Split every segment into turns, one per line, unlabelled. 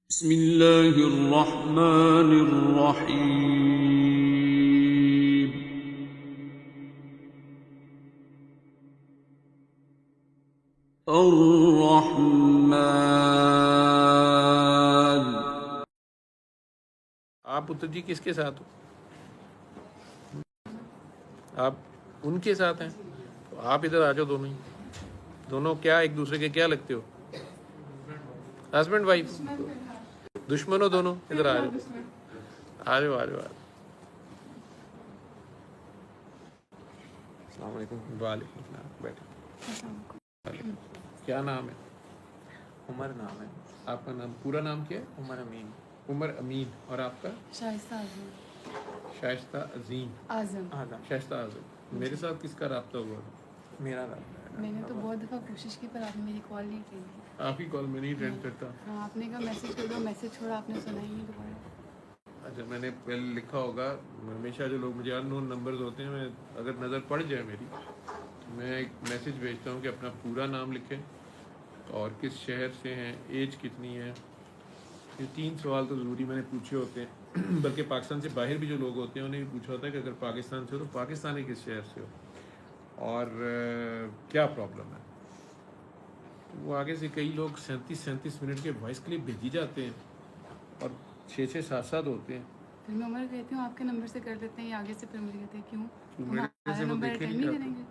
बिस्मिल्लाहिर्रहमानिर्रहीम। अर्रहमान।
आप पुत्र जी किसके साथ हो? आप उनके साथ हैं तो आप इधर आ जाओ। दोनों ही, दोनों क्या एक दूसरे के क्या लगते हो? हस्बैंड वाइफ, दुश्मन हो दोनों? इधर आ जाओ, आ जाओ, आ जाओ, आ जाओ। अस्सलाम वालेकुम। वालेकुम सलाम। बैठो। क्या नाम है?
उमर नाम है।
आपका नाम, पूरा नाम क्या है?
उमर अमीन।
उमर अमीन। और आपका?
शाइस्ता आज़म।
शाइस्ता अजीम।
आज़म।
शाइस्ता आज़म। मेरे साथ किसका राब्ता हुआ?
मेरा
मैंने तो बहुत दफ़ा कोशिश की पर आपने मेरी कॉल नहीं की।
आपकी कॉल में नहीं अटेंड करता।
हाँ, आपने कहा मैसेज कर दो, मैसेज छोड़ा, आपने सुना ही नहीं दोबारा।
अच्छा, मैंने पहले लिखा होगा। हमेशा जो लोग मुझे अननोन नंबर्स होते हैं, मैं अगर नज़र पड़ जाए मेरी, तो मैं एक मैसेज भेजता हूँ कि अपना पूरा नाम लिखें और किस शहर से हैं, एज कितनी है। ये 3 सवाल तो ज़रूरी मैंने पूछे होते हैं। बल्कि पाकिस्तान से बाहर भी जो लोग होते हैं उन्हें भी पूछा होता है कि अगर पाकिस्तान से हो तो पाकिस्तान के किस शहर से हो और क्या प्रॉब्लम है। तो वो आगे से कई लोग 37 मिनट के वॉइस क्लिप भेजी जाते हैं और 6-6, 7-7 होते हैं।
फिर मैं उमर कहती हूँ आपके नंबर से कर देते हैं, ये आगे से फिर मुझे कहते हैं क्यों
मेरे से वो
नंबर
देखे
अटेंड
नहीं
नहीं
जाते।
करेंगे।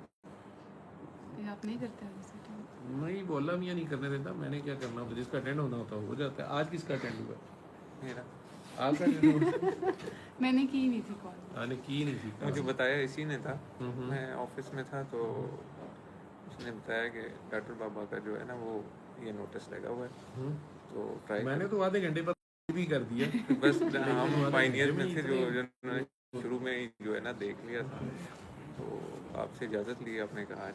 फिर आप नहीं करते आगे से अटेंड।
नहीं बोला, मियाँ नहीं करने देता। मैंने क्या करना होता, जिसका अटेंड होना होता हो जाता है। आज किसका अटेंड हुआ?
मेरा।
आपका अटेंड हुआ?
मैंने की नहीं थी कॉल।
मैंने की नहीं थी।
मुझे बताया इसी ने था। मैं ऑफिस में था तो उसने बताया कि डॉक्टर बाबा का जो है ना वो ये नोटिस लगा हुआ है, तो ट्राई
मैंने तो आधे घंटे बाद भी कर दिया।
बस हम पाइनियर में थे जो जिन्होंने शुरू में ही जो है ना देख लिया था, तो आपसे इजाज़त ली, आपने कहा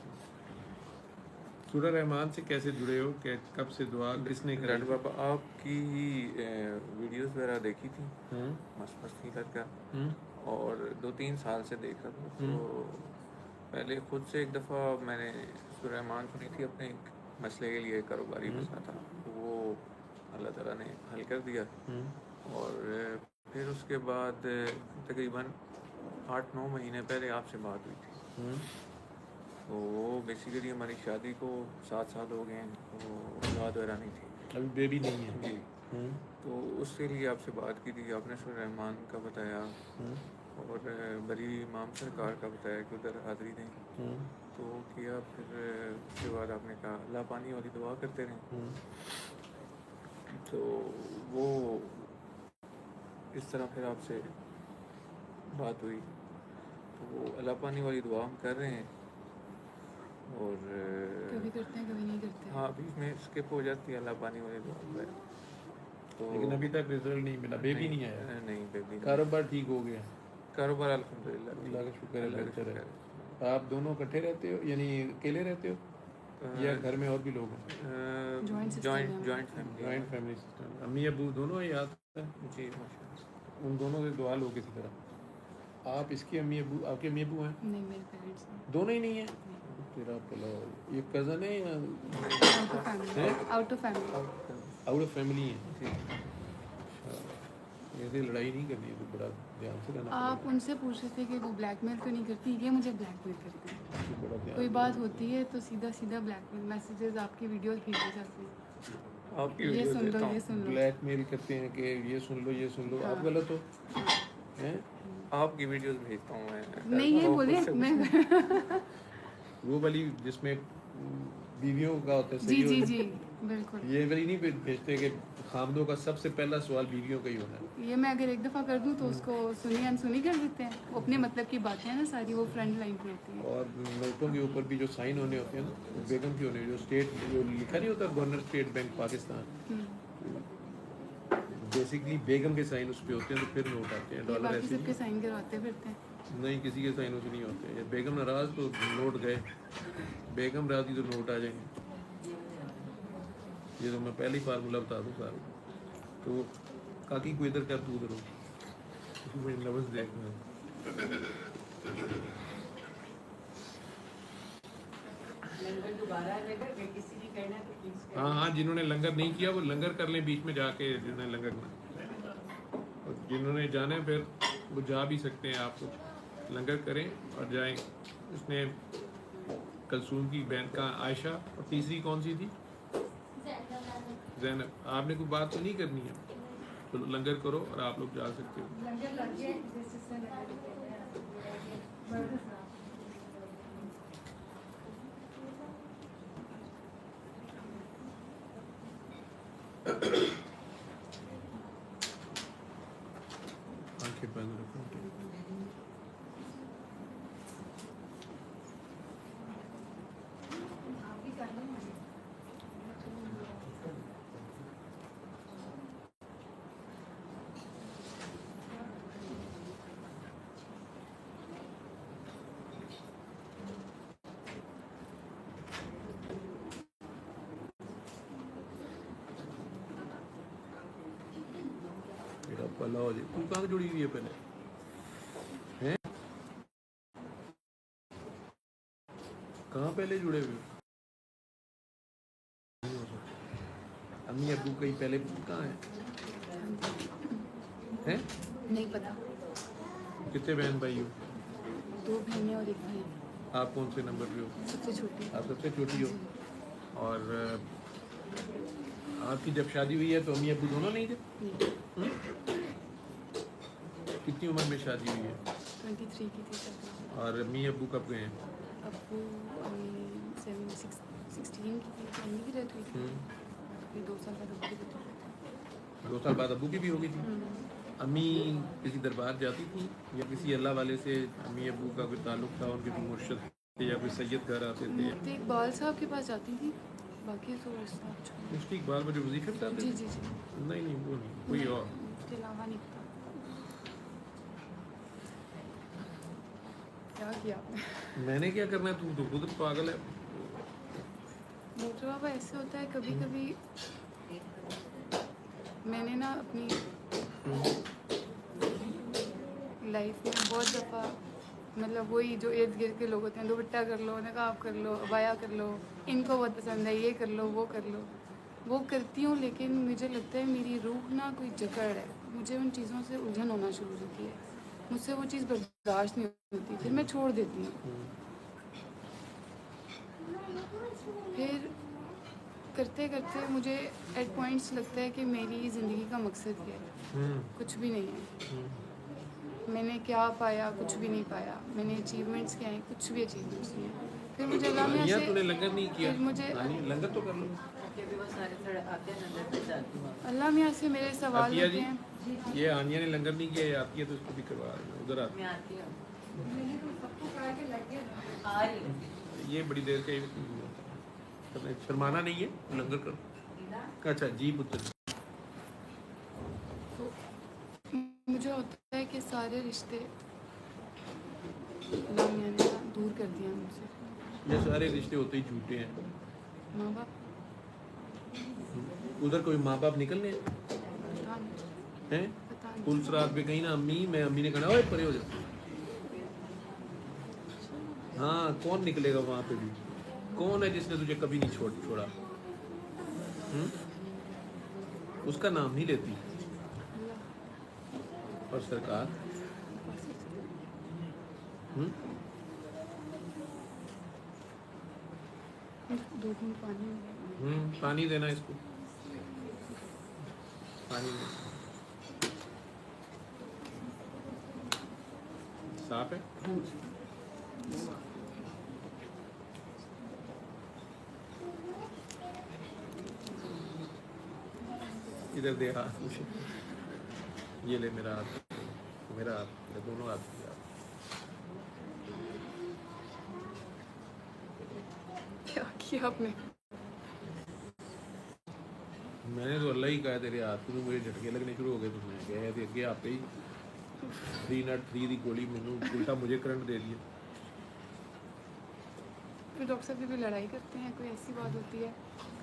सूरह रहमान से कैसे जुड़े हो? कब से दुआ किसने करी?
डॉक्टर बाबा आपकी वीडियोस वगैरह देखी थी, मस्त मस्त थी लड़का, और 2-3 साल से देख रहा था। तो पहले खुद से एक दफ़ा मैंने सूरह रहमान सुनी थी, अपने एक मसले के लिए कारोबारी मसला था, वो अल्लाह ताला ने हल कर दिया। और फिर उसके बाद तकरीबन 8-9 महीने पहले आपसे बात हुई थी। तो वो बेसिकली हमारी शादी को 7 साल हो गए हैं, तो औलाद वगैरह नहीं थी,
अभी बेबी नहीं है
जी। तो उसके लिए आपसे बात की थी, आपने सूरह रहमान का बताया और बरी इमाम सरकार का बताया कि उधर हाज़री दें, तो किया। फिर उसके बाद आपने कहा अल्लाह पानी वाली दुआ करते रहें। तो वो इस तरह फिर आपसे बात हुई, तो वो अल्लाह पानी वाली दुआ हम कर रहे हैं और
कभी करते हैं कभी नहीं करते।
हाँ, बीच में स्किप हो जाती है अल्लाह पानी वाली दुआ पर। तो
लेकिन अभी तक रिजल्ट नहीं मिला, बेबी नहीं आया।
नहीं बेबी।
कारोबार ठीक हो गया?
कारोबार अल्हम्दुलिल्लाह
अल्लाह का शुक्र है,
अल्लाह का
बेहतर है।
शुक्र है।
आप दोनों इकट्ठे रहते हो, यानी अकेले रहते हो या घर में और भी लोग हैं?
Joint system
जॉइंट
है हमारा।
Joint family.
Joint family system. अम्मी अबू दोनों ही याद है?
जी माशाल्लाह।
उन दोनों से दुआ लो किसी तरह। आप इसकी अम्मी अबू, आपके अम्मी अबू हैं?
नहीं, मेरे पेरेंट्स नहीं।
दोनों ही नहीं है? तेरा पला, ये कज़न है या
out of family. Out of family.
Out of family है? ऐसे लड़ाई नहीं करनी है तो बड़ा ध्यान से रहना
आप उनसे पूछ रहे थे कि वो ब्लैकमेल तो नहीं करती, ये मुझे ब्लैकमेल करते हैं।
पड़ेगा। बड़ा ध्यान
कोई बात होती है तो सीधा सीधा ब्लैकमेल मैसेजेस, आपकी वीडियोस भेजे जाते हैं,
आपकी
ये
वीडियो
सुन लो,
देखता
ये
हूँ।
सुन लो।
ब्लैकमेल करते हैं कि ये सुन लो, ये सुन लो। आप गलत हो हैं?
आपकी वीडियोस भेजता हूँ मैं।
नहीं, ये बोले मैं
वो वाली जिसमें बीवियों का होता है,
जी
सही
जी
हो?
जी बिल्कुल।
ये वाली नहीं भेजते कि खामदों का सबसे पहला सवाल बीवियों का ही होना है।
ये मैं अगर एक दफ़ा कर दूँ तो उसको सुनी अनसुनी कर देते हैं। वो अपने मतलब की बातें हैं ना सारी, वो फ्रंट लाइन पे होती हैं।
और नोटों के ऊपर भी जो साइन होने होते हैं ना, वो बेगम की होने, जो स्टेट जो लिखा नहीं होता governor State Bank Pakistan, basically बेगम के साइन उस पर होते हैं, तो फिर नोट आते हैं।
ये
डॉलर
बाकी
ऐसे
सबके साइन करवाते फिरते हैं।
नहीं, किसी के साइनों से नहीं होते। ये बेगम नाराज तो नोट गए, बेगम राजी तो नोट आ जाएंगे। ये तो मैं पहले ही फार्मूला बता दूँ सारा। तो काकी को इधर कर, तू उधर हो, मुझे लफ्ज़ देखना है।
लंगर दोबारा आ जाएगा कि किसी की
हाँ हाँ, जिन्होंने लंगर नहीं किया वो लंगर कर लें बीच में जाके, जिन्होंने लंगर करना, और जिन्होंने जाना है फिर वो जा भी सकते हैं। आप लोग लंगर करें और जाएं। उसने कलसूम की बहन का आयशा, और तीसरी कौन सी थी? जैनब। आपने कोई बात तो नहीं करनी है, तो लंगर करो और आप लोग जा सकते हो। आंखें बंद रखो। मेरा पला हो जाए। तू कहाँ जुड़ी हुई है पहले? हैं? कहाँ पहले जुड़े हुए हो? नहीं हो सकता। अम्मी अब्बू कहीं पहले कहाँ है? हैं?
नहीं पता।
कितने बहन भाई हो?
2 बहनें और 1 भाई।
आप कौन से नंबर पे हो?
सबसे छोटी।
आप सबसे छोटी हो। और आपकी जब शादी हुई है तो अम्मी अब्बू दोनों नहीं थे? हम्म? कितनी उम्र में शादी हुई है?
23 की थी तब।
और अम्मी अब्बू कब गए हैं?
अब्बू 16 की थी तो अम्मी की डेथ हुई थी। फिर 2 साल बाद अब्बू की डेथ हुई थी।
2 साल बाद अब्बू की भी हो गई थी। अम्मी किसी दरबार जाती थी या किसी अल्लाह वाले से अम्मी अब्बू का कोई ताल्लुक था? उनके कोई मुर्शिद थे या कोई सैयद घर आते थे?
मुफ्ती इकबाल साहब के पास जाती थी, बाकी तो ऐसा कुछ नहीं।
मुफ्ती इकबाल में जो वजीफे बताते
जी
थे?
जी जी।
नहीं नहीं, वो नहीं, कोई और।
इसके अलावा नहीं पता। क्या किया आपने?
मैंने क्या करना है? तू तो खुद पागल है।
मोटर बाबा ऐसे होता है कभी कभी। मैंने ना अपनी लाइफ में बहुत दफ़ा, मतलब वही जो इर्द गिर्द के लोग होते हैं, दुपट्टा कर लो, नकाब कर लो, अबाया कर लो, इनको बहुत पसंद है, ये कर लो, वो करती हूँ। लेकिन मुझे लगता है मेरी रूह ना कोई जकड़ है, मुझे उन चीज़ों से उलझन होना शुरू होती है, मुझसे वो चीज़ बर्दाश्त नहीं होती, फिर मैं छोड़ देती हूँ। फिर करते करते मुझे एट पॉइंट्स लगता है कि मेरी ज़िंदगी का मकसद क्या है? कुछ भी नहीं है। मैंने क्या पाया? कुछ भी नहीं पाया। मैंने अचीवमेंट्स क्या हैं? कुछ भी अचीवमेंट्स नहीं है। फिर मुझे अल्लाह मियां से,
तूने लंगर नहीं किया?
फिर मुझे
लंगर तो कर लो।
अल्लाह मियां से मेरे सवाल
आतिया
होते
जी,
हैं।
ये आनिया ने लंगर नहीं किया, ये आती है तो उसको भी करवा रही है। उधर आती है। ये बड़ी देर का शर्माना नहीं है, लंगर करो। अच्छा जी पुत्र।
तो मुझे होता है कि सारे रिश्ते अल्लाह मियां ने दूर कर दिया मुझसे।
ये सारे रिश्ते होते ही झूठे हैं।
माँ बाप
उधर कोई माँ बाप निकलने
पता नहीं,
हैं?
पता नहीं।
पुलिस रात पे कहीं ना अम्मी, मैं अम्मी ने कहा ओए परे हो जा। हाँ, कौन निकलेगा वहाँ पे भी? कौन है जिसने तुझे कभी नहीं छोड़ा? उसका नाम नहीं लेती। और सरकार
दो घूंट पानी।
पानी देना इसको, पानी देना। साफ है? इधर दे हाथ मुझे। ये ले मेरा हाथ, मेरा हाथ, मेरे दोनों हाथ दिया।
क्या किया आपने?
मैंने तो अल्लाह ही कहा तेरे हाथ में मुझे झटके लगने शुरू हो गए। तो मैं गया थे अगे आप ही 303 की गोली मैंने उल्टा मुझे करंट दे दिया।
फिर डॉक्टर साहब भी लड़ाई करते हैं, कोई ऐसी बात होती है,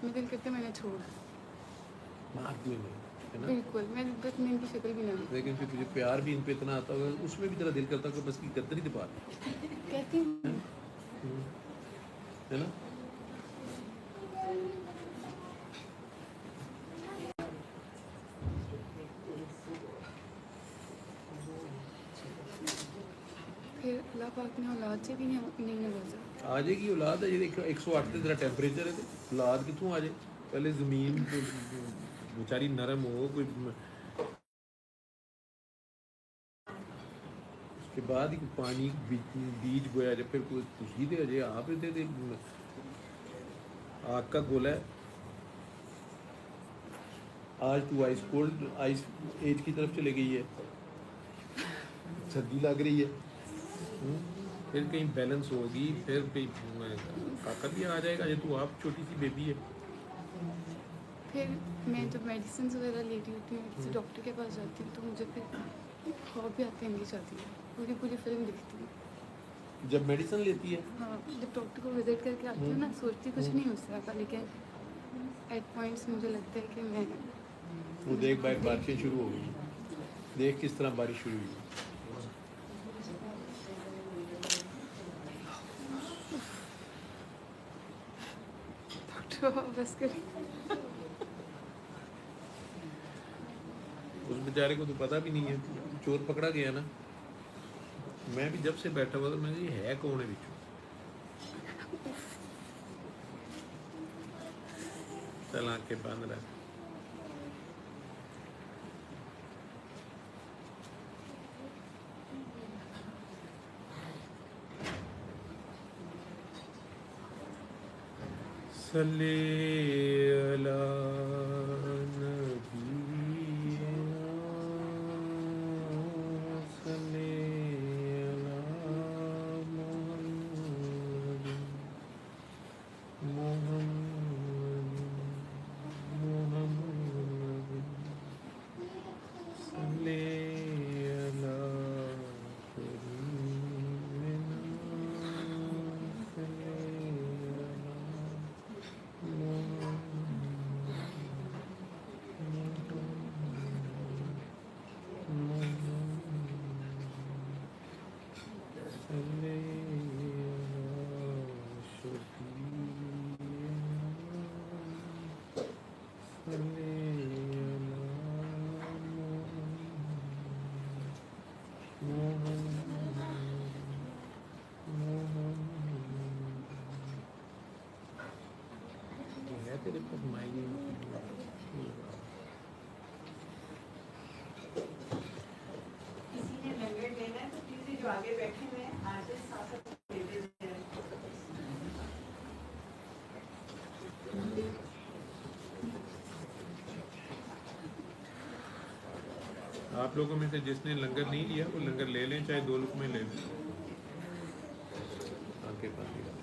मैं दिल करते मैंने छोड़।
मार दिए मैं, है ना?
बिल्कुल, मैं बस मैं इनकी शक्ल भी नहीं
लेकिन फिर तुझे प्यार भी इन पे इतना आता होगा, उसमें भी तेरा दिल करता होगा बस की गर्दन ही दबा दे,
कहती हूँ।
है ना?
फिर अल्लाह पाक ने औलाद से भी नहीं नवाजा।
आ जाएगी औलाद है, ये देखो 108 ਤੇ ਤੇਰਾ ਟੈਂਪਰੇਚਰ ਹੈ ਤੇ ਔਲਾਦ ਕਿੱਥੋਂ ਆ ਜਾਏ? ਪਹਿਲੇ ਜ਼ਮੀਨ बेचारी नरम हो कोई, उसके बाद ही पानी बीज बोया जाए, फिर कोई तुझी दे अजय आप दे आग का गोला है। आज तू आइस कोल्ड आइस एज की तरफ चले गई है, सर्दी लग रही है, फिर कहीं बैलेंस होगी, फिर कहीं ताकत भी आ जाएगा। ये तू आप छोटी सी बेबी है।
फिर मैं जब मेडिसिन वगैरह लेती होती हूँ, किसी डॉक्टर के पास जाती हूँ, तो मुझे फिर ख्वाब भी आते हैं, नहीं चाहती हूँ, पूरी फिल्म दिखती हूँ।
जब मेडिसिन लेती है,
हाँ, जब डॉक्टर को विजिट करके आती हूँ ना, सोचती कुछ नहीं हो सकता, लेकिन एट पॉइंट्स मुझे लगता है कि मैं
वो देख भाई बारिशें शुरू हो गई, देख किस तरह बारिश शुरू हुई।
डॉक्टर बस करें।
उस बेचारे को तो पता भी नहीं है, चोर पकड़ा गया ना। मैं भी जब से बैठा हुआ था, मैं ये है कौन है बिचू। चल आंखें बंद रख। सल्ले अला तेरे पास मायने
किसी ने लंगर लेना है तो प्लीज जो आगे बैठे हुए हैं आगे साथ साथ लेते जाएं।
आप लोगों में से जिसने लंगर नहीं लिया वो लंगर ले लें, चाहे 2 लुकमे ले लें। आंखें बंद ही रखें।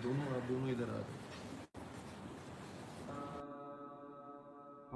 दोनों इधर आ रहे